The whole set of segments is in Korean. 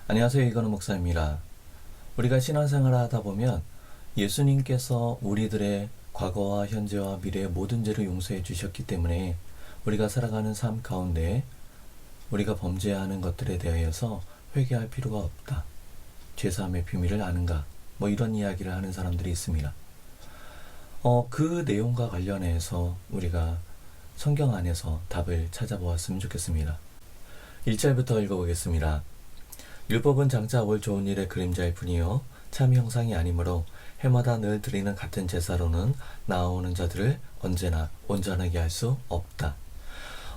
안녕하세요. 이건우 목사입니다. 우리가 신앙생활을 하다 보면 예수님께서 우리들의 과거와 현재와 미래의 모든 죄를 용서해 주셨기 때문에 우리가 살아가는 삶 가운데 우리가 범죄하는 것들에 대하여서 회개할 필요가 없다. 죄사함의 비밀을 아는가? 이런 이야기를 하는 사람들이 있습니다. 그 내용과 관련해서 우리가 성경 안에서 답을 찾아보았으면 좋겠습니다. 1절부터 읽어보겠습니다. 율법은 장차 올 좋은 일의 그림자일 뿐이요 참 형상이 아니므로 해마다 늘 드리는 같은 제사로는 나아오는 자들을 언제나 온전하게 할 수 없다.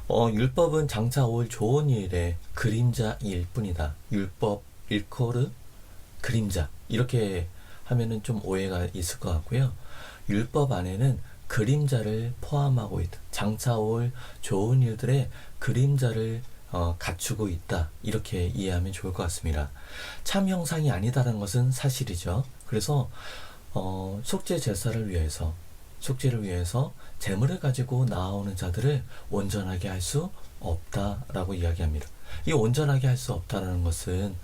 율법은 장차 올 좋은 일의 그림자일 뿐이다. 율법 일코르 그림자 이렇게 하면은 좀 오해가 있을 것 같고요. 율법 안에는 그림자를 포함하고 있다. 장차 올 좋은 일들의 그림자를 갖추고 있다. 이렇게 이해하면 좋을 것 같습니다. 참 형상이 아니다라는 것은 사실이죠. 그래서 속죄 제사를 위해서 속죄를 위해서 제물을 가지고 나아오는 자들을 온전하게 할 수 없다라고 이야기합니다. 이 온전하게 할 수 없다라는 것은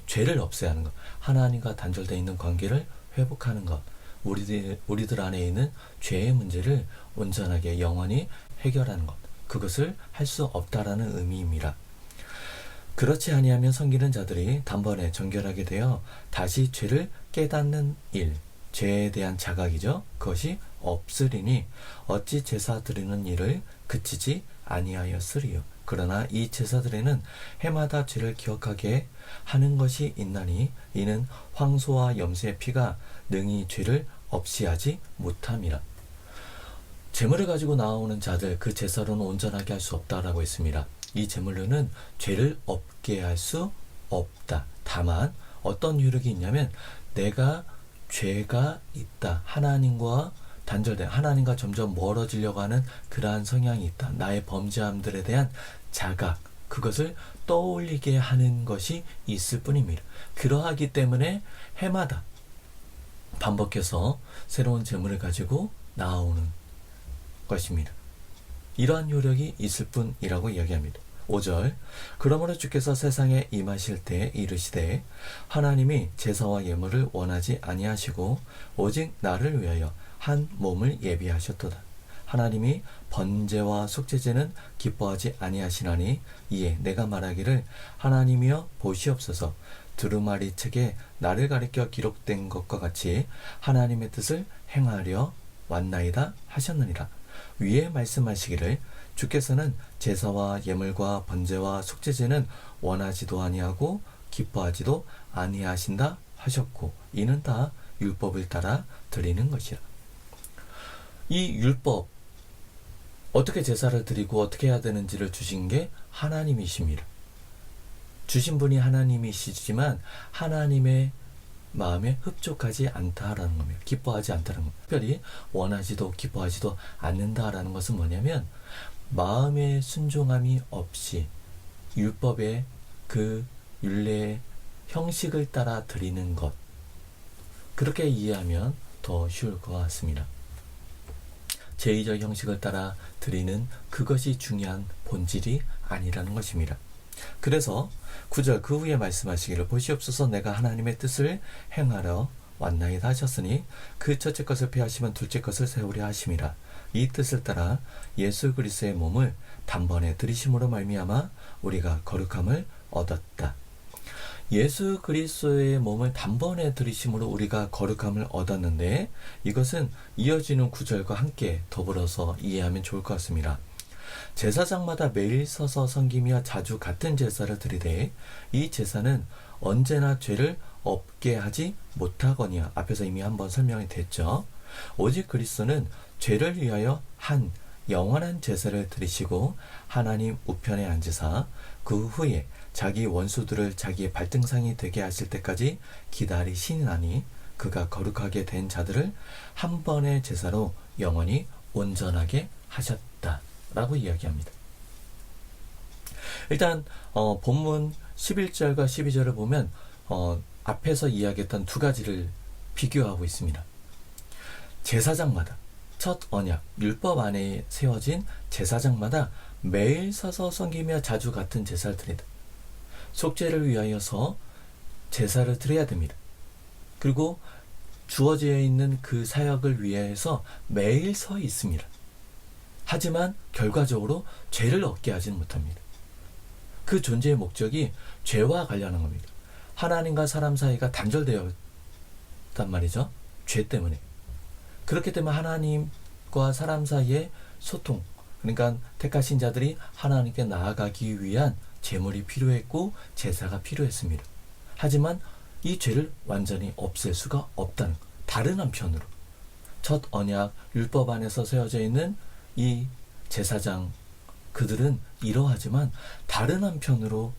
죄를 없애야 하는 것, 하나님과 단절되어 있는 관계를 회복하는 것, 우리들 안에 있는 죄의 문제를 온전하게 영원히 해결하는 것, 그것을 할 수 없다라는 의미입니다. 그렇지 아니하면 섬기는 자들이 단번에 정결하게 되어 다시 죄를 깨닫는 일, 죄에 대한 자각이죠. 그것이 없으리니 어찌 제사 드리는 일을 그치지 아니하였으리요. 그러나 이 제사들에는 해마다 죄를 기억하게 하는 것이 있나니 이는 황소와 염소의 피가 능히 죄를 없이 하지 못함이라. 제물을 가지고 나오는 자들 그 제사로는 온전하게 할 수 없다라고 했습니다. 이 제물로는 죄를 없게 할 수 없다. 다만 어떤 유력이 있냐면 내가 죄가 있다. 하나님과 단절된, 하나님과 점점 멀어지려고 하는 그러한 성향이 있다. 나의 범죄함들에 대한 자각, 그것을 떠올리게 하는 것이 있을 뿐입니다. 그러하기 때문에 해마다 반복해서 새로운 제물을 가지고 나오는 것입니다. 이러한 요력이 있을 뿐이라고 이야기합니다. 5절 그러므로 주께서 세상에 임하실 때 이르시되 하나님이 제사와 예물을 원하지 아니하시고 오직 나를 위하여 한 몸을 예비하셨도다. 하나님이 번제와 속죄제는 기뻐하지 아니하시나니 이에 내가 말하기를 하나님이여 보시옵소서 두루마리 책에 나를 가리켜 기록된 것과 같이 하나님의 뜻을 행하려 왔나이다 하셨느니라. 위에 말씀하시기를 주께서는 제사와 예물과 번제와 속죄제는 원하지도 아니하고 기뻐하지도 아니하신다 하셨고 이는 다 율법을 따라 드리는 것이라. 이 율법 어떻게 제사를 드리고 어떻게 해야 되는지를 주신 게 하나님이십니다. 주신 분이 하나님이시지만 하나님의 마음에 흡족하지 않다라는 겁니다. 기뻐하지 않다는 겁니다. 특별히 원하지도 기뻐하지도 않는다라는 것은 뭐냐면 마음의 순종함이 없이 율법의 그 율례의 형식을 따라 드리는 것, 그렇게 이해하면 더 쉬울 것 같습니다. 제의적 형식을 따라 드리는 그것이 중요한 본질이 아니라는 것입니다. 그래서 9절 그 후에 말씀하시기를 보시옵소서 내가 하나님의 뜻을 행하러 왔나이다 하셨으니 그 첫째 것을 피하시면 둘째 것을 세우려 하심이라. 이 뜻을 따라 예수 그리스도의 몸을 단번에 들이심으로 말미암아 우리가 거룩함을 얻었다. 예수 그리스도의 몸을 단번에 들이심으로 우리가 거룩함을 얻었는데 이것은 이어지는 구절과 함께 더불어서 이해하면 좋을 것 같습니다. 제사장마다 매일 서서 섬기며 자주 같은 제사를 드리되 이 제사는 언제나 죄를 없게 하지 못하거니와 앞에서 이미 한번 설명이 됐죠. 오직 그리스도는 죄를 위하여 한 영원한 제사를 드리시고 하나님 우편에 앉으사 그 후에 자기 원수들을 자기의 발등상이 되게 하실 때까지 기다리시나니 그가 거룩하게 된 자들을 한 번의 제사로 영원히 온전하게 하셨다 라고 이야기합니다. 일단 본문 11절과 12절을 보면 앞에서 이야기했던 두 가지를 비교하고 있습니다. 제사장마다 첫 언약, 율법 안에 세워진 제사장마다 매일 서서 섬기며 자주 같은 제사를 드린다. 속죄를 위하여서 제사를 드려야 됩니다. 그리고 주어져 있는 그 사역을 위해서 매일 서 있습니다. 하지만 결과적으로 죄를 얻게 하지는 못합니다. 그 존재의 목적이 죄와 관련한 겁니다. 하나님과 사람 사이가 단절되었단 말이죠. 죄 때문에. 그렇기 때문에 하나님과 사람 사이의 소통, 그러니까 택하신 자들이 하나님께 나아가기 위한 제물이 필요했고 제사가 필요했습니다. 하지만 이 죄를 완전히 없앨 수가 없다는 것. 다른 한편으로 첫 언약 율법 안에서 세워져 있는 이 제사장, 그들은 이러하지만 다른 한편으로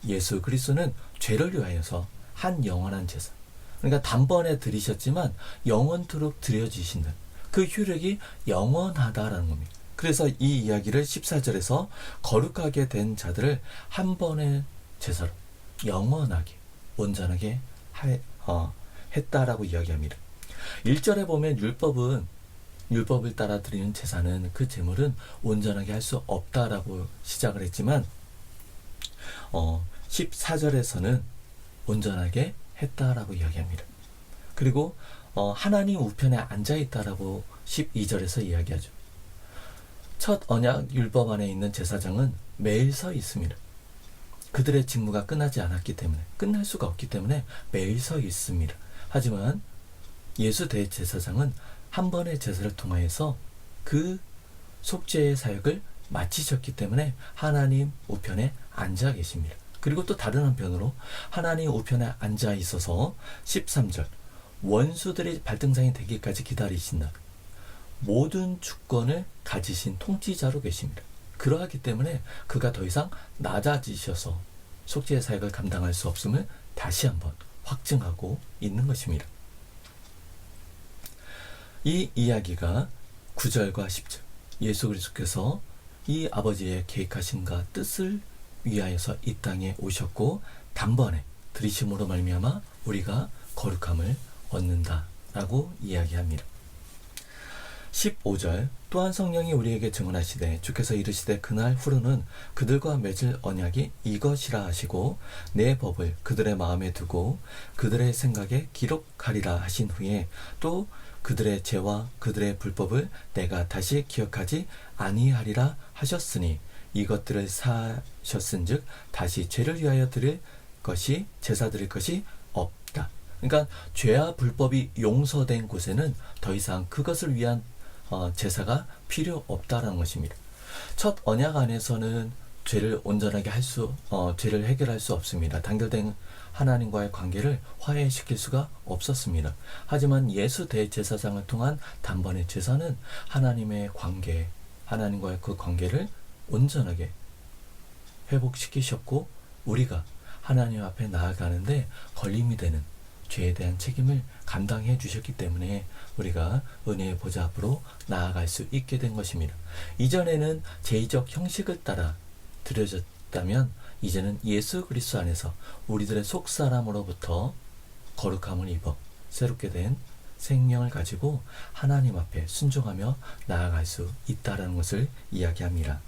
예수 그리스도는 죄를 위하여서 한 영원한 제사, 그러니까 단번에 드리셨지만 영원토록 드려지신다. 그 효력이 영원하다라는 겁니다. 그래서 이 이야기를 14절에서 거룩하게 된 자들을 한 번의 제사로 영원하게 온전하게 했다라고 이야기합니다. 1절에 보면 율법을 따라 드리는 제사는, 그 제물은 온전하게 할 수 없다라고 시작을 했지만 14절에서는 온전하게 했다라고 이야기합니다. 그리고 하나님 우편에 앉아있다라고 12절에서 이야기하죠. 첫 언약 율법 안에 있는 제사장은 매일 서 있습니다. 그들의 직무가 끝나지 않았기 때문에, 끝날 수가 없기 때문에 매일 서 있습니다. 하지만 예수 대제사장은 한 번의 제사를 통하여서 그 속죄의 사역을 마치셨기 때문에 하나님 우편에 앉아 계십니다. 그리고 또 다른 한편으로 하나님 우편에 앉아 있어서 13절 원수들이 발등상이 되기까지 기다리신다. 모든 주권을 가지신 통치자로 계십니다. 그러하기 때문에 그가 더 이상 낮아지셔서 속죄의 사역을 감당할 수 없음을 다시 한번 확증하고 있는 것입니다. 이 이야기가 9절과 10절, 예수 그리스도께서 이 아버지의 계획하심과 뜻을 위하여서 이 땅에 오셨고 단번에 들이심으로 말미암아 우리가 거룩함을 얻는다라고 이야기합니다. 15절, 또한 성령이 우리에게 증언하시되 주께서 이르시되 그날 후로는 그들과 맺을 언약이 이것이라 하시고 내 법을 그들의 마음에 두고 그들의 생각에 기록하리라 하신 후에 또 그들의 죄와 그들의 불법을 내가 다시 기억하지 아니하리라 하셨으니 이것들을 사셨은즉 다시 죄를 위하여 드릴 것이, 제사 드릴 것이 없다. 그러니까 죄와 불법이 용서된 곳에는 더 이상 그것을 위한 제사가 필요 없다라는 것입니다. 첫 언약 안에서는 죄를 온전하게 죄를 해결할 수 없습니다. 단결된 하나님과의 관계를 화해시킬 수가 없었습니다. 하지만 예수 대제사장을 통한 단번의 제사는 하나님의 관계, 하나님과의 그 관계를 온전하게 회복시키셨고 우리가 하나님 앞에 나아가는데 걸림이 되는 죄에 대한 책임을 감당해 주셨기 때문에 우리가 은혜의 보좌 앞으로 나아갈 수 있게 된 것입니다. 이전에는 제의적 형식을 따라 드려졌다면 이제는 예수 그리스도 안에서 우리들의 속사람으로부터 거룩함을 입어 새롭게 된 생명을 가지고 하나님 앞에 순종하며 나아갈 수 있다는 것을 이야기합니다.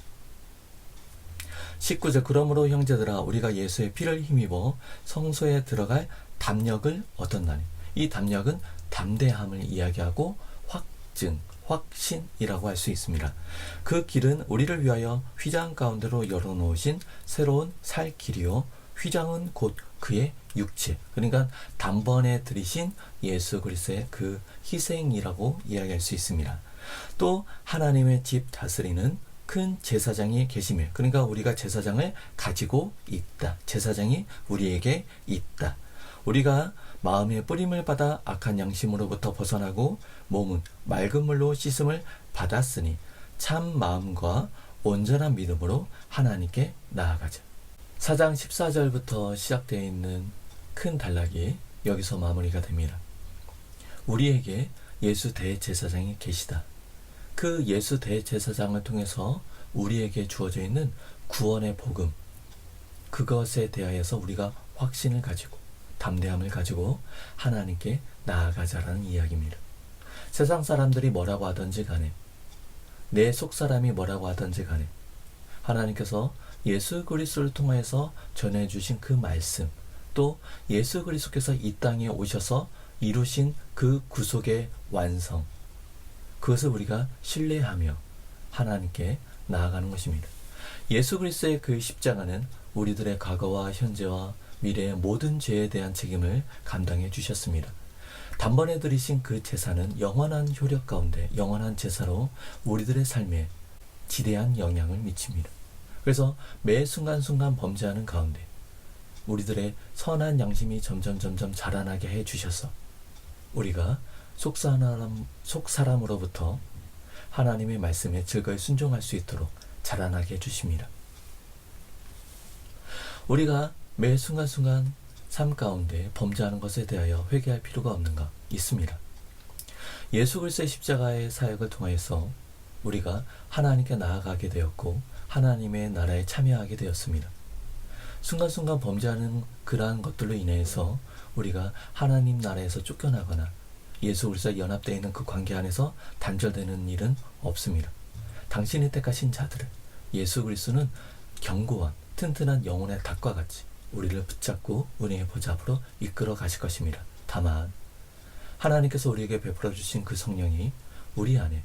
19절, 그러므로 형제들아 우리가 예수의 피를 힘입어 성소에 들어갈 담력을 얻었나니. 이 담력은 담대함을 이야기하고 확증, 확신이라고 할 수 있습니다. 그 길은 우리를 위하여 휘장 가운데로 열어놓으신 새로운 살 길이요 휘장은 곧 그의 육체, 그러니까 단번에 들이신 예수 그리스도의 그 희생이라고 이야기할 수 있습니다. 또 하나님의 집 다스리는 큰 제사장이 계시며, 그러니까 우리가 제사장을 가지고 있다. 제사장이 우리에게 있다. 우리가 마음의 뿌림을 받아 악한 양심으로부터 벗어나고 몸은 맑은 물로 씻음을 받았으니 참 마음과 온전한 믿음으로 하나님께 나아가자. 4장 14절부터 시작되어 있는 큰 단락이 여기서 마무리가 됩니다. 우리에게 예수 대제사장이 계시다. 그 예수 대제사장을 통해서 우리에게 주어져 있는 구원의 복음, 그것에 대하여서 우리가 확신을 가지고 담대함을 가지고 하나님께 나아가자라는 이야기입니다. 세상 사람들이 뭐라고 하든지 간에, 내 속사람이 뭐라고 하든지 간에 하나님께서 예수 그리스도를 통하여서 전해주신 그 말씀, 또 예수 그리스도께서 이 땅에 오셔서 이루신 그 구속의 완성, 그것을 우리가 신뢰하며 하나님께 나아가는 것입니다. 예수 그리스도의 그 십자가는 우리들의 과거와 현재와 미래의 모든 죄에 대한 책임을 감당해 주셨습니다. 단번에 들이신 그 제사는 영원한 효력 가운데 영원한 제사로 우리들의 삶에 지대한 영향을 미칩니다. 그래서 매 순간순간 범죄하는 가운데 우리들의 선한 양심이 점점 자라나게 해 주셔서 우리가 속사람으로부터 하나님의 말씀에 즐거이 순종할 수 있도록 자라나게 해주십니다. 우리가 매 순간순간 삶 가운데 범죄하는 것에 대하여 회개할 필요가 없는가? 있습니다. 예수 그리스도의 십자가의 사역을 통해서 우리가 하나님께 나아가게 되었고 하나님의 나라에 참여하게 되었습니다. 순간순간 범죄하는 그러한 것들로 인해서 우리가 하나님 나라에서 쫓겨나거나 예수 그리스도와 연합되어 있는 그 관계 안에서 단절되는 일은 없습니다. 당신이 택하신 자들을 예수 그리스도는 견고한 튼튼한 영혼의 닭과 같이 우리를 붙잡고 은혜의 보좌 앞으로 이끌어 가실 것입니다. 다만 하나님께서 우리에게 베풀어 주신 그 성령이 우리 안에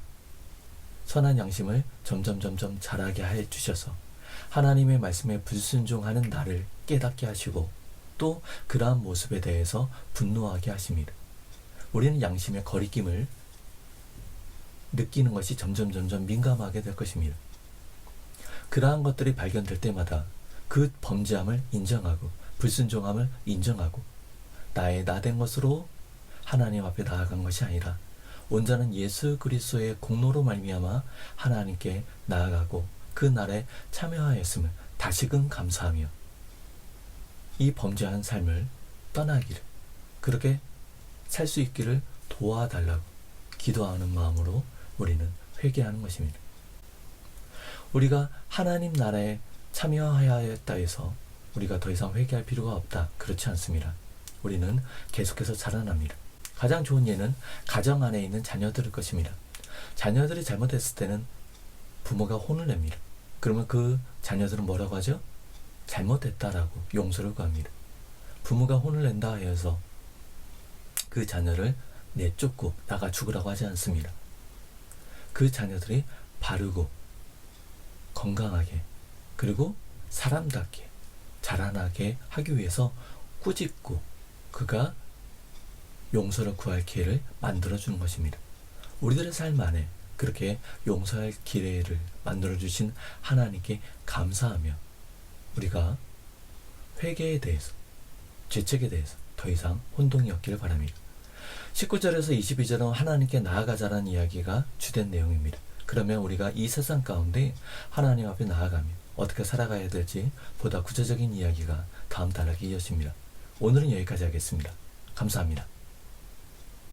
선한 양심을 점점 자라게 해 주셔서 하나님의 말씀에 불순종하는 나를 깨닫게 하시고 또 그러한 모습에 대해서 분노하게 하십니다. 우리는 양심의 거리낌을 느끼는 것이 점점 민감하게 될 것입니다. 그러한 것들이 발견될 때마다 그 범죄함을 인정하고 불순종함을 인정하고 나의 나된 것으로 하나님 앞에 나아간 것이 아니라 온전한 예수 그리스도의 공로로 말미암아 하나님께 나아가고 그 날에 참여하였음을 다시금 감사하며 이 범죄한 삶을 떠나기를 그렇게 살 수 있기를 도와달라고 기도하는 마음으로 우리는 회개하는 것입니다. 우리가 하나님 나라에 참여하여야 했다 해서 우리가 더 이상 회개할 필요가 없다. 그렇지 않습니다. 우리는 계속해서 자라납니다. 가장 좋은 예는 가정 안에 있는 자녀들일 것입니다. 자녀들이 잘못했을 때는 부모가 혼을 냅니다. 그러면 그 자녀들은 뭐라고 하죠? 잘못했다라고 용서를 구합니다. 부모가 혼을 낸다 해서 그 자녀를 내쫓고 나가 죽으라고 하지 않습니다. 그 자녀들이 바르고 건강하게 그리고 사람답게 자라나게 하기 위해서 꾸짖고 그가 용서를 구할 기회를 만들어주는 것입니다. 우리들의 삶 안에 그렇게 용서할 기회를 만들어주신 하나님께 감사하며 우리가 회개에 대해서 죄책에 대해서 더 이상 혼동이 없기를 바랍니다. 19절에서 22절은 하나님께 나아가자라는 이야기가 주된 내용입니다. 그러면 우리가 이 세상 가운데 하나님 앞에 나아가며 어떻게 살아가야 될지 보다 구체적인 이야기가 다음 단락에 이어집니다. 오늘은 여기까지 하겠습니다. 감사합니다.